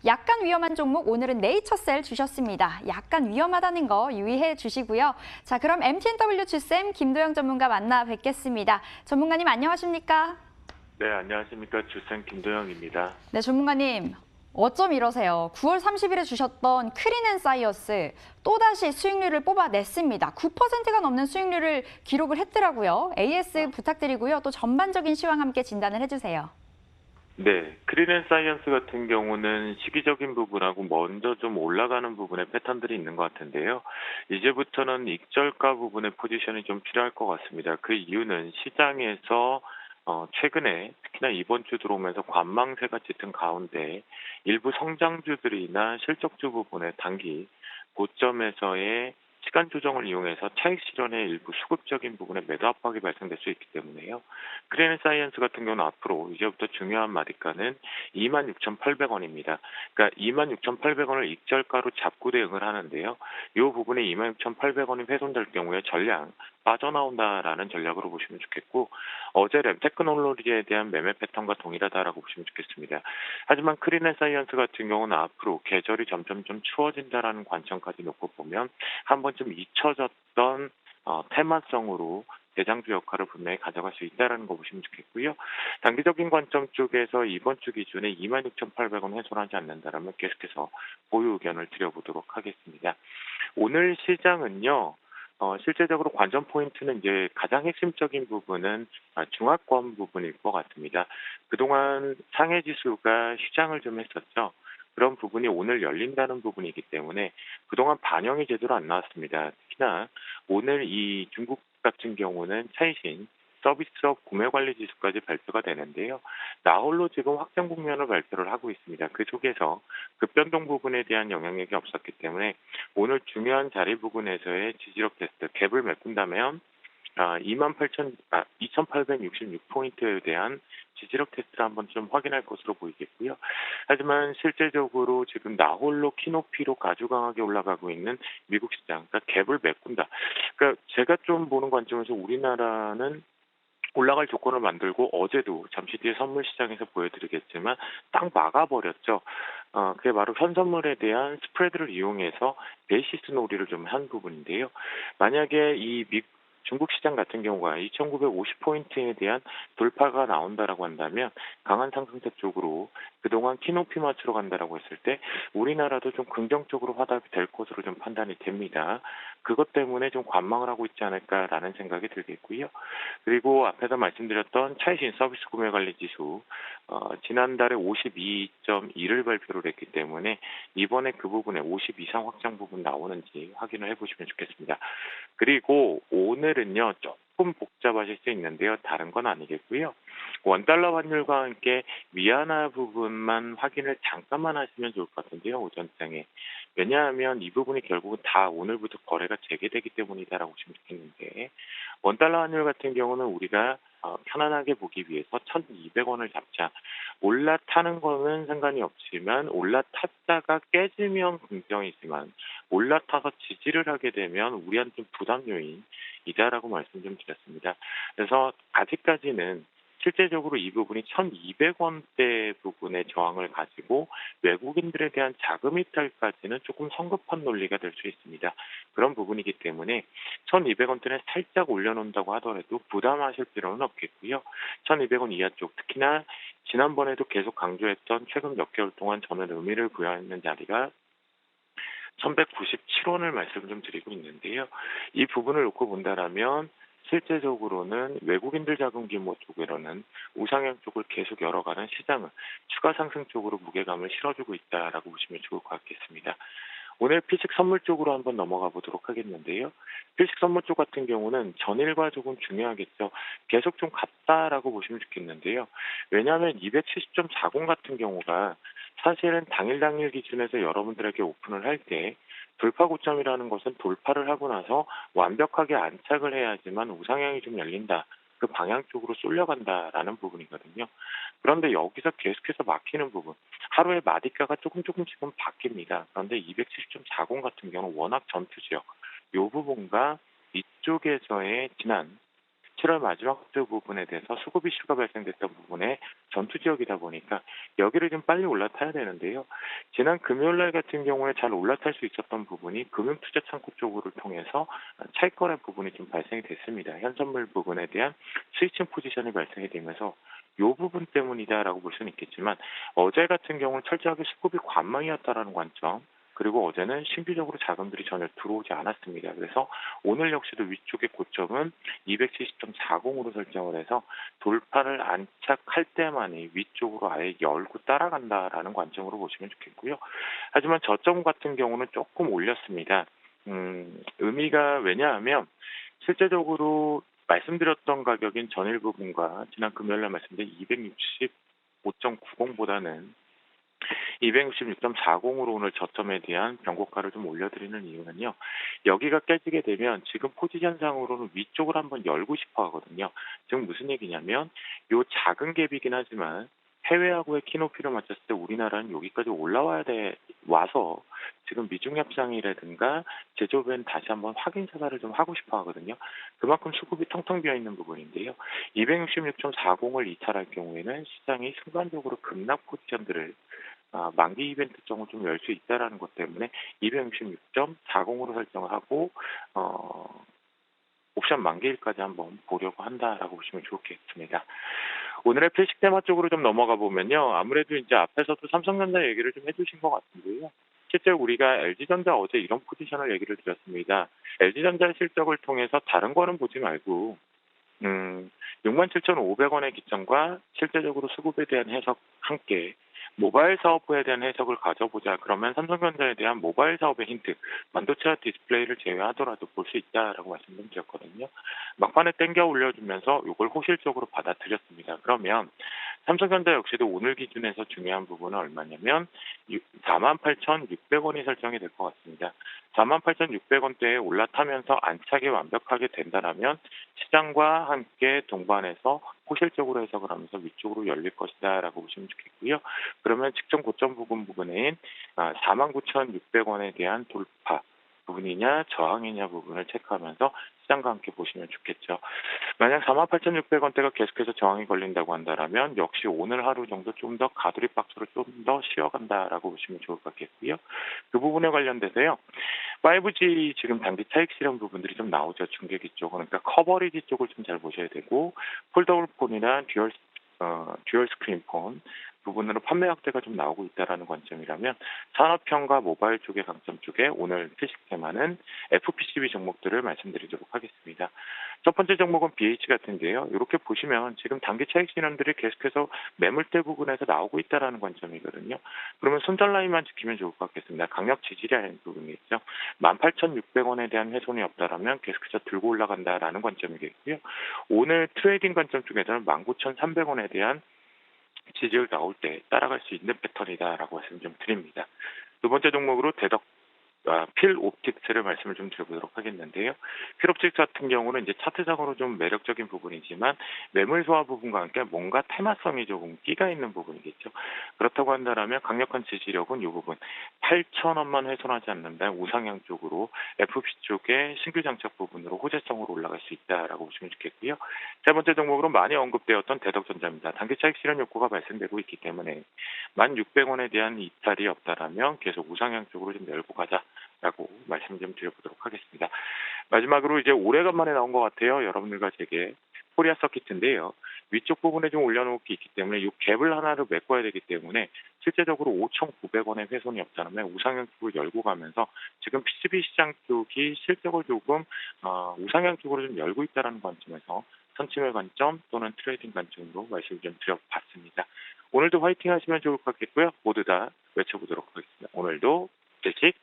약간 위험한 종목 오늘은 네이처셀 주셨습니다. 약간 위험하다는 거 유의해 주시고요. 자, 그럼 MTNW 주쌤 김도영 전문가 만나 뵙겠습니다. 전문가님 안녕하십니까? 네, 안녕하십니까. 주생 김도영입니다. 네, 전문가님. 어쩜 이러세요? 9월 30일에 주셨던 크린앤사이어스 또다시 수익률을 뽑아냈습니다. 9%가 넘는 수익률을 기록을 했더라고요. AS 부탁드리고요. 또 전반적인 시황 함께 진단을 해주세요. 네, 크린앤사이언스 같은 경우는 시기적인 부분하고 먼저 좀 올라가는 부분에 패턴들이 있는 것 같은데요. 이제부터는 익절가 부분의 포지션이 좀 필요할 것 같습니다. 그 이유는 시장에서 최근에 특히나 이번 주 들어오면서 관망세가 짙은 가운데 일부 성장주들이나 실적주 부분의 단기 고점에서의 시간 조정을 이용해서 차익 실현의 일부 수급적인 부분에 매도 압박이 발생될 수 있기 때문에요. 크레인사이언스 같은 경우는 앞으로 이제부터 중요한 마디가는 26,800원입니다. 그러니까 26,800원을 익절가로 잡고 대응을 하는데요. 이 부분에 26,800원이 훼손될 경우에 전량 빠져나온다라는 전략으로 보시면 좋겠고, 어제 램테크놀로지에 대한 매매 패턴과 동일하다라고 보시면 좋겠습니다. 하지만 크린앤사이언스 같은 경우는 앞으로 계절이 점점 좀 추워진다라는 관점까지 놓고 보면 한 번쯤 잊혀졌던 테마성으로 대장주 역할을 분명히 가져갈 수 있다는 거 보시면 좋겠고요. 단기적인 관점 쪽에서 이번 주 기준에 26,800원 훼손하지 않는다라면 계속해서 보유 의견을 드려보도록 하겠습니다. 오늘 시장은요. 실제적으로 관전 포인트는 이제 가장 핵심적인 부분은 중화권 부분일 것 같습니다. 그동안 상해 지수가 휴장을 좀 했었죠. 그런 부분이 오늘 열린다는 부분이기 때문에 그동안 반영이 제대로 안 나왔습니다. 특히나 오늘 이 중국 같은 경우는 차이신 서비스업 구매관리 지수까지 발표가 되는데요. 나홀로 지금 확정 국면을 발표를 하고 있습니다. 그 속에서 급변동 부분에 대한 영향력이 없었기 때문에 오늘 중요한 자리 부분에서의 지지력 테스트 갭을 메꾼다면 2,866포인트에 대한 지지력 테스트를 한번 좀 확인할 것으로 보이겠고요. 하지만 실제적으로 지금 나홀로 키높이로 가주강하게 올라가고 있는 미국 시장, 그러니까 갭을 메꾼다. 그러니까 제가 좀 보는 관점에서 우리나라는 올라갈 조건을 만들고 어제도 잠시 뒤에 선물 시장에서 보여드리겠지만 딱 막아버렸죠. 그게 바로 현선물에 대한 스프레드를 이용해서 베이시스 놀이를 좀 한 부분인데요. 만약에 중국 시장 같은 경우가 2,950포인트에 대한 돌파가 나온다라고 한다면 강한 상승세 쪽으로 그동안 키높이 맞추러 간다라고 했을 때 우리나라도 좀 긍정적으로 화답이 될 것으로 좀 판단이 됩니다. 그것 때문에 좀 관망을 하고 있지 않을까라는 생각이 들겠고요. 그리고 앞에서 말씀드렸던 차이신 서비스 구매 관리 지수 지난달에 52.2를 발표를 했기 때문에 이번에 그 부분에 50 이상 확장 부분 나오는지 확인을 해보시면 좋겠습니다. 그리고 오늘은요 조금 복잡하실 수 있는데요. 다른 건 아니겠고요. 원달러 환율과 함께 위안화 부분만 확인을 잠깐만 하시면 좋을 것 같은데요. 오전장에. 왜냐하면 이 부분이 결국은 다 오늘부터 거래가 재개되기 때문이다라고 보시면 좋겠는데 원달러 환율 같은 경우는 우리가 편안하게 보기 위해서 1,200원을 잡자. 올라타는 거는 상관이 없지만 올라탔다가 깨지면 긍정이지만 올라타서 지지를 하게 되면 우리한테 좀 부담 요인이다라고 말씀 좀 드렸습니다. 그래서 아직까지는 실제적으로 이 부분이 1,200원대 부분의 저항을 가지고 외국인들에 대한 자금 이탈까지는 조금 성급한 논리가 될 수 있습니다. 그런 부분이기 때문에 1,200원대는 살짝 올려놓는다고 하더라도 부담하실 필요는 없겠고요. 1,200원 이하 쪽 특히나 지난번에도 계속 강조했던 최근 몇 개월 동안 저는 의미를 부여하는 자리가 1,197원을 말씀 좀 드리고 있는데요. 이 부분을 놓고 본다라면 실제적으로는 외국인들 자금 규모 쪽으로는 우상향 쪽을 계속 열어가는 시장은 추가 상승 쪽으로 무게감을 실어주고 있다라고 보시면 좋을 것 같겠습니다. 오늘 피식 선물 쪽으로 한번 넘어가 보도록 하겠는데요. 피식 선물 쪽 같은 경우는 전일과 조금 중요하겠죠. 계속 좀 같다라고 보시면 좋겠는데요. 왜냐하면 270.40 같은 경우가 사실은 당일 기준에서 여러분들에게 오픈을 할 때 돌파 고점이라는 것은 돌파를 하고 나서 완벽하게 안착을 해야지만 우상향이 좀 열린다. 그 방향 쪽으로 쏠려간다라는 부분이거든요. 그런데 여기서 계속해서 막히는 부분, 하루에 마디가가 조금씩은 바뀝니다. 그런데 270.40 같은 경우는 워낙 전투 지역, 이 부분과 이쪽에서의 지난 7월 마지막 주 부분에 대해서 수급 이슈가 발생됐던 부분에 전투 지역이다 보니까 여기를 좀 빨리 올라타야 되는데요. 지난 금요일 날 같은 경우에 잘 올라탈 수 있었던 부분이 금융투자 창구 쪽으로 통해서 차익거래 부분이 좀 발생이 됐습니다. 현선물 부분에 대한 스위칭 포지션이 발생이 되면서 이 부분 때문이다라고 볼 수는 있겠지만 어제 같은 경우는 철저하게 수급이 관망이었다라는 관점, 그리고 어제는 신규적으로 자금들이 전혀 들어오지 않았습니다. 그래서 오늘 역시도 위쪽의 고점은 270.40으로 설정을 해서 돌파를 안착할 때만이 위쪽으로 아예 열고 따라간다라는 관점으로 보시면 좋겠고요. 하지만 저점 같은 경우는 조금 올렸습니다. 의미가 왜냐하면 실제적으로 말씀드렸던 가격인 전일 부분과 지난 금요일날 말씀드린 265.90보다는 266.40으로 오늘 저점에 대한 변고가를 좀 올려드리는 이유는요. 여기가 깨지게 되면 지금 포지션상으로는 위쪽을 한번 열고 싶어 하거든요. 지금 무슨 얘기냐면 요 작은 갭이긴 하지만 해외하고의 키높이를 맞췄을 때 우리나라는 여기까지 와서 지금 미중 협상이라든가 제조업엔 다시 한번 확인 사살을 좀 하고 싶어 하거든요. 그만큼 수급이 텅텅 비어 있는 부분인데요. 266.40을 이탈할 경우에는 시장이 순간적으로 급락 포지션들을 만기 이벤트성을 좀 열 수 있다라는 것 때문에 266.40으로 설정을 하고 옵션 만기일까지 한번 보려고 한다라고 보시면 좋겠습니다. 오늘의 필식 테마 쪽으로 좀 넘어가 보면요. 아무래도 이제 앞에서도 삼성전자 얘기를 좀 해주신 것 같은데요. 실제 우리가 LG전자 어제 이런 포지션을 얘기를 드렸습니다. LG전자 실적을 통해서 다른 거는 보지 말고 67,500원의 기점과 실제적으로 수급에 대한 해석 함께 모바일 사업부에 대한 해석을 가져보자. 그러면 삼성전자에 대한 모바일 사업의 힌트, 반도체와 디스플레이를 제외하더라도 볼 수 있다라고 말씀드렸거든요. 막판에 땡겨 올려주면서 이걸 호실적으로 받아들였습니다. 그러면 삼성전자 역시도 오늘 기준에서 중요한 부분은 얼마냐면 48,600원이 설정이 될 것 같습니다. 48,600원대에 올라타면서 안착이 완벽하게 된다면 시장과 함께 동반해서 호실적으로 해석을 하면서 위쪽으로 열릴 것이다라고 보시면 좋겠고요. 그러면 직전 고점 부분인 49,600원에 대한 돌파 부분이냐 저항이냐 부분을 체크하면서 시장과 함께 보시면 좋겠죠. 만약 48,600원대가 계속해서 저항이 걸린다고 한다면 역시 오늘 하루 정도 좀 더 가두리 박스로 좀 더 쉬어간다라고 보시면 좋을 것 같겠고요. 그 부분에 관련돼서요. 5G 지금 단기 차익 실현 부분들이 좀 나오죠. 중계기 쪽. 그러니까 커버리지 쪽을 좀 잘 보셔야 되고 폴더블 폰이나 듀얼 스크린 폰 부분으로 판매 확대가 좀 나오고 있다라는 관점이라면 산업형과 모바일 쪽의 강점 쪽에 오늘 필식 테마는 FPCB 종목들을 말씀드리도록 하겠습니다. 첫 번째 종목은 BH 같은데요. 이렇게 보시면 지금 단기 차익 실현들이 계속해서 매물대 부분에서 나오고 있다라는 관점이거든요. 그러면 손절 라인만 지키면 좋을 것 같겠습니다. 강력 지지라는 부분이 있죠. 18,600원에 대한 훼손이 없다라면 계속해서 들고 올라간다라는 관점이겠고요. 오늘 트레이딩 관점 쪽에서는 19,300원에 대한 지지율 나올 때 따라갈 수 있는 패턴이다라고 말씀 좀 드립니다. 두 번째 종목으로 필 옵틱스를 말씀을 좀 드려보도록 하겠는데요. 필 옵틱스 같은 경우는 이제 차트상으로 좀 매력적인 부분이지만 매물 소화 부분과 함께 뭔가 테마성이 조금 끼가 있는 부분이겠죠. 그렇다고 한다면 강력한 지지력은 이 부분 8,000원만 훼손하지 않는다면 우상향 쪽으로 FP 쪽의 신규 장착 부분으로 호재성으로 올라갈 수 있다라고 보시면 좋겠고요. 세 번째 종목으로 많이 언급되었던 대덕전자입니다. 단기 차익 실현 욕구가 발생되고 있기 때문에 1,600원에 대한 이탈이 없다라면 계속 우상향 쪽으로 좀 열고 가자라고 말씀 좀 드려보도록 하겠습니다. 마지막으로 이제 오래간만에 나온 것 같아요. 여러분들과 제게 코리아 서킷인데요. 위쪽 부분에 좀 올려놓을 게 있기 때문에 이 갭을 하나를 메꿔야 되기 때문에 실제적으로 5,900원의 훼손이 없다면 우상향 쪽을 열고 가면서 지금 PCB 시장 쪽이 실적을 조금 우상향 쪽으로 좀 열고 있다는 관점에서 선침의 관점 또는 트레이딩 관점으로 말씀을 좀 드려봤습니다. 오늘도 화이팅 하시면 좋을 것 같겠고요. 모두 다 외쳐보도록 하겠습니다. 오늘도 일찍